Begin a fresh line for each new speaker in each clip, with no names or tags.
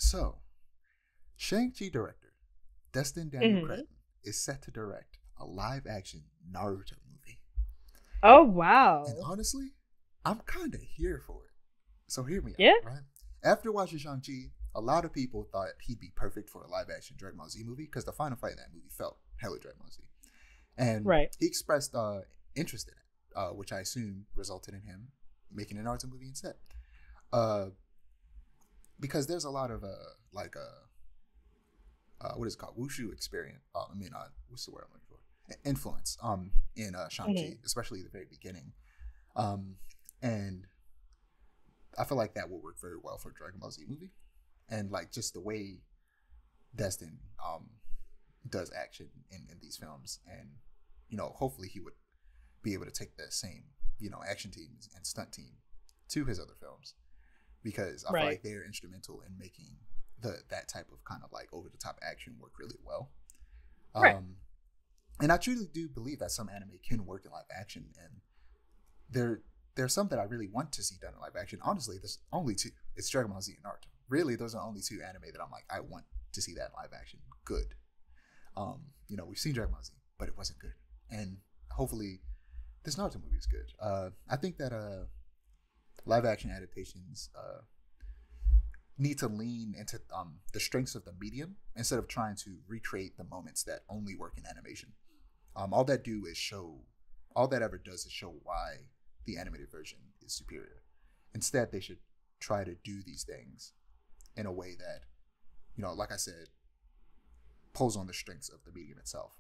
So, Shang-Chi director Destin Daniel
Hmm.
Cretton is set to direct a live-action Naruto movie.
Oh
And
wow.
honestly, I'm kind of here for it. So hear me out,
Yeah.
right? After watching Shang-Chi, a lot of people thought he'd be perfect for a live-action Dragon Ball Z movie because the final fight in that movie felt hella Dragon Ball Z. And
Right.
he expressed interest in it, which I assume resulted in him making an Naruto movie instead. Uh, because there's a lot of what is it called, wushu experience. What's the word I'm looking for? Influence in Shang
Hmm.
Chi, especially the very beginning. Um, and I feel like that will work very well for a Dragon Ball Z movie, and like just the way Destin does action in these films, and hopefully he would be able to take the same action teams and stunt team to his other films because I feel
Right.
like they're instrumental in making that type of kind of like over the top action work really well.
Right.
Um, and I truly do believe that some anime can work in live action, and there there's some that I really want to see done in live action. Honestly, there's only two. It's Dragon Ball Z and Naruto. Really, those are only two anime that I'm like I want to see that in live action. Good. We've seen Dragon Ball Z, but it wasn't good, and hopefully this Naruto movie is good. I think that live action adaptations need to lean into the strengths of the medium instead of trying to recreate the moments that only work in animation. All that do is show, all that ever does is show why the animated version is superior. Instead, they should try to do these things in a way that, like I said, pulls on the strengths of the medium itself.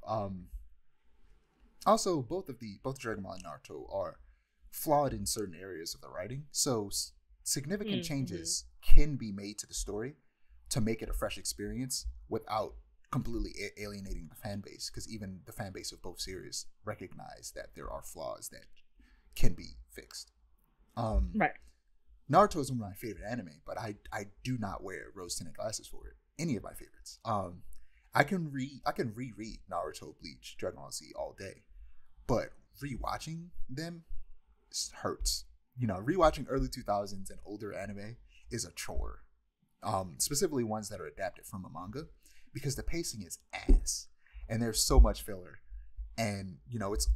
Also, both Dragon Ball and Naruto are flawed in certain areas of the writing, so significant
Hmm.
changes can be made to the story to make it a fresh experience without completely alienating the fan base. Because even the fan base of both series recognize that there are flaws that can be fixed. Um,
Right.
Naruto is one of my favorite anime, but I do not wear rose tinted glasses for it. Any of my favorites. I can reread Naruto, Bleach, Dragon Ball Z all day, but rewatching them hurts. Rewatching early 2000s and older anime is a chore. Specifically ones that are adapted from a manga, because the pacing is ass, and there's so much filler. And it's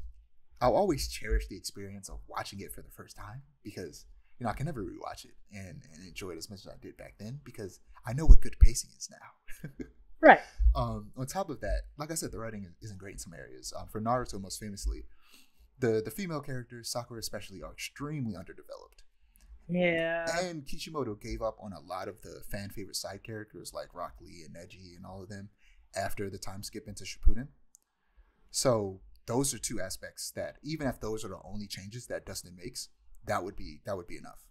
I'll always cherish the experience of watching it for the first time because I can never rewatch it and enjoy it as much as I did back then because I know what good pacing is now.
Right.
On top of that, like I said, the writing isn't great in some areas. For Naruto, most famously, the female characters, Sakura especially, are extremely underdeveloped.
Yeah.
And Kishimoto gave up on a lot of the fan favorite side characters like Rock Lee and Neji and all of them after the time skip into Shippuden. So those are two aspects that even if those are the only changes that Dustin makes, that would be enough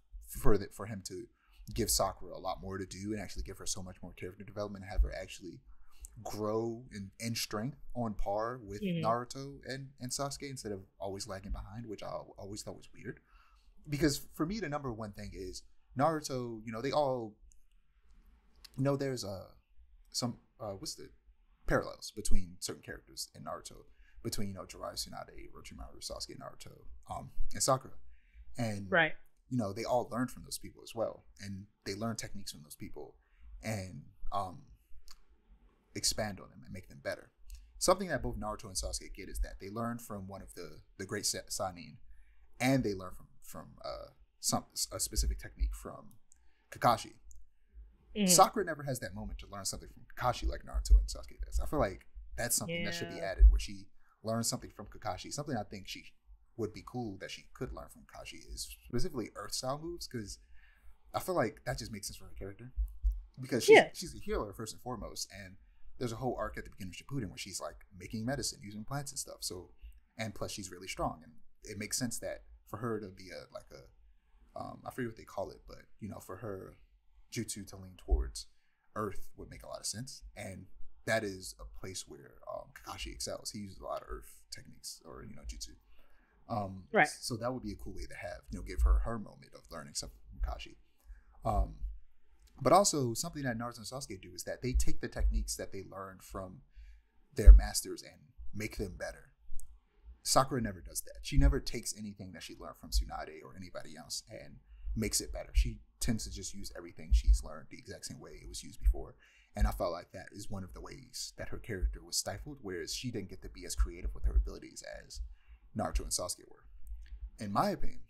for him to give Sakura a lot more to do and actually give her so much more character development and have her actually grow in strength on par with
Hmm.
Naruto and Sasuke instead of always lagging behind, which I always thought was weird. Because for me, the number one thing is Naruto. They all there's some what's the parallels between certain characters in Naruto between Jiraiya, Tsunade, Orochimaru, Sasuke, Naruto, and Sakura, and
Right.
they all learn from those people as well, and they learn techniques from those people, and expand on them and make them better. Something that both Naruto and Sasuke get is that they learn from one of the great Sanin, and they learn from some a specific technique from Kakashi.
Hmm.
Sakura never has that moment to learn something from Kakashi like Naruto and Sasuke does. I feel like that's something that should be
Yeah.
added where she learns something from Kakashi. Something I think she would be cool that she could learn from Kakashi is specifically Earth style moves because I feel like that just makes sense for her character because she's
Yeah.
she's a healer first and foremost, and there's a whole arc at the beginning of Shippuden where she's like making medicine using plants and stuff. So, and plus she's really strong, and it makes sense that for her to be a like a I forget what they call it, but for her jutsu to lean towards Earth would make a lot of sense, and that is a place where Kakashi excels. He uses a lot of Earth techniques or jutsu.
Right.
So that would be a cool way to have give her moment of learning something from Kakashi. Um, but also something that Naruto and Sasuke do is that they take the techniques that they learned from their masters and make them better. Sakura never does that. She never takes anything that she learned from Tsunade or anybody else and makes it better. She tends to just use everything she's learned the exact same way it was used before. And I felt like that is one of the ways that her character was stifled, whereas she didn't get to be as creative with her abilities as Naruto and Sasuke were. In my opinion,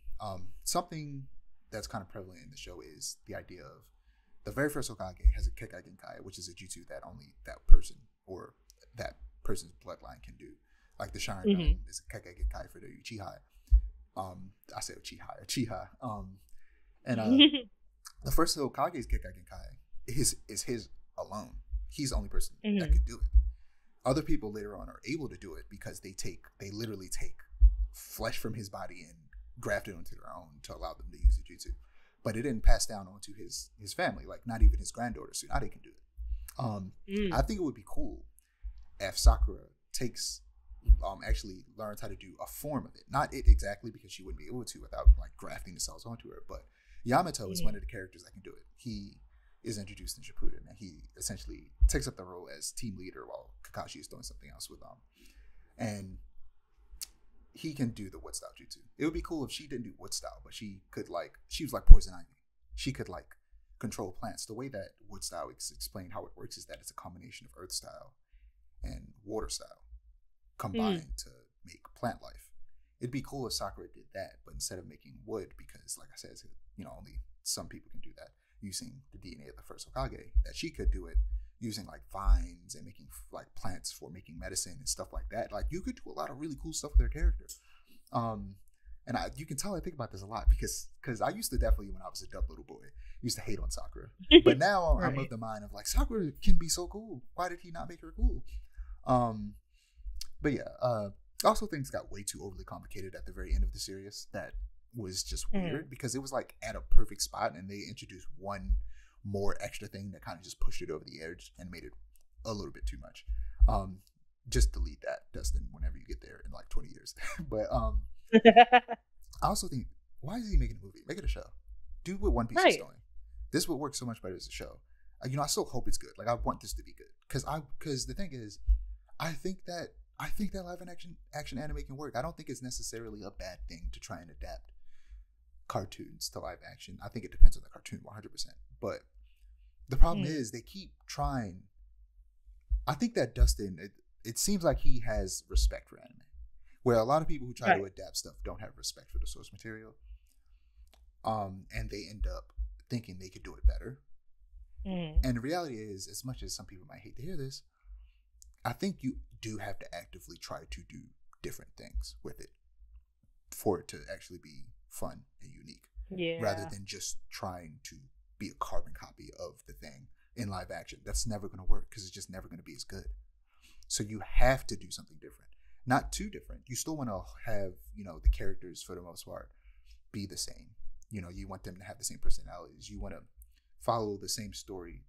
something that's kind of prevalent in the show is the idea of the very first Hokage has a Kekkei Genkai, which is a jutsu that only that person or that person's bloodline can do. Like the Sharingan is a Kekkei Genkai for the Uchiha. I say Uchiha. The first Hokage's Kekkei Genkai is his alone. He's the only person that could do it. Other people later on are able to do it because they literally take flesh from his body and graft it onto their own to allow them to use the jutsu. But it didn't pass down onto his family, like not even his granddaughter. So now they can do it. I think it would be cool if Sakura takes actually learns how to do a form of it. Not it exactly, because she wouldn't be able to without like grafting the cells onto her, but Yamato is one of the characters that can do it. He is introduced in Shippuden, and he essentially takes up the role as team leader while Kakashi is doing something else with and he can do the wood style jutsu. It would be cool if she didn't do wood style, but she was like poison ivy. She could like control plants. The way that wood style is explained how it works is that it's a combination of earth style and water style combined to make plant life. It'd be cool if Sakura did that, but instead of making wood, because like I said, only some people can do that using the DNA of the first Hokage, that she could do it using like vines and making like plants for making medicine and stuff like that. Like you could do a lot of really cool stuff with her character. And you can tell I think about this a lot because I used to definitely, when I was a dumb little boy, used to hate on Sakura. But now I'm of the mind of like, Sakura can be so cool. Why did he not make her cool? But yeah, I also think it got way too overly complicated at the very end of the series. That was just weird because it was like at a perfect spot and they introduced one more extra thing that kind of just pushed it over the edge and made it a little bit too much. Just delete that, Dustin, whenever you get there in like 20 years. But I also think, why is he making a movie? Make it a show. Do what One Piece is doing. This would work so much better as a show. I still hope it's good. Like I want this to be good because the thing is, I think that live action anime can work. I don't think it's necessarily a bad thing to try and adapt cartoons to live action. I think it depends on the cartoon 100%. But the problem is they keep trying. I think that Dustin, it seems like he has respect for anime, where a lot of people who try to adapt stuff don't have respect for the source material. And they end up thinking they could do it better. And the reality is, as much as some people might hate to hear this, I think you do have to actively try to do different things with it for it to actually be fun and unique. Rather than just trying to be a carbon copy of the thing in live action. That's never going to work because it's just never going to be as good. So you have to do something different. Not too different. You still want to have, the characters for the most part be the same. You want them to have the same personalities. You want to follow the same story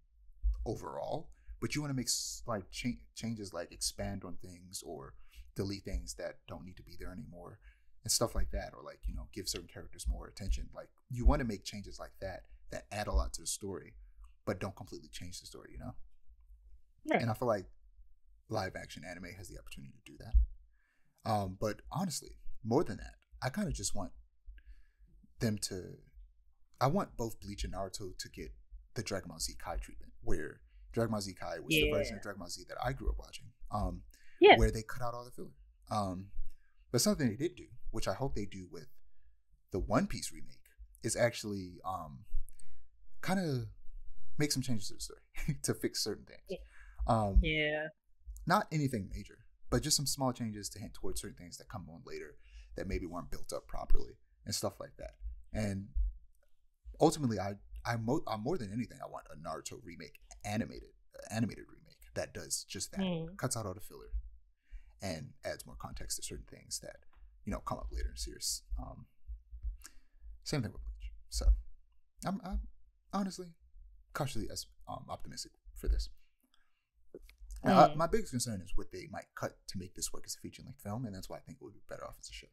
overall, but you want to make like changes, like expand on things or delete things that don't need to be there anymore and stuff like that, or like give certain characters more attention. Like you want to make changes like that add a lot to the story but don't completely change the story. And I feel like live action anime has the opportunity to do that. But honestly, more than that, I kind of just want I want both Bleach and Naruto to get the Dragon Ball Z Kai treatment, where Dragon Ball Z Kai was the version of Dragon Ball Z that I grew up watching, where they cut out all the filler. But something they did do, which I hope they do with the One Piece remake, is actually kind of make some changes to the story to fix certain things. Not anything major, but just some small changes to hint towards certain things that come on later that maybe weren't built up properly and stuff like that. And ultimately, I'm more than anything, I want a Naruto remake, animated remake that does just that, cuts out all the filler, and adds more context to certain things that come up later in the series. Same thing with Bleach. So I'm honestly cautiously optimistic for this. Now, my biggest concern is what they might cut to make this work as a feature-length film, and that's why I think it would be better off as a show.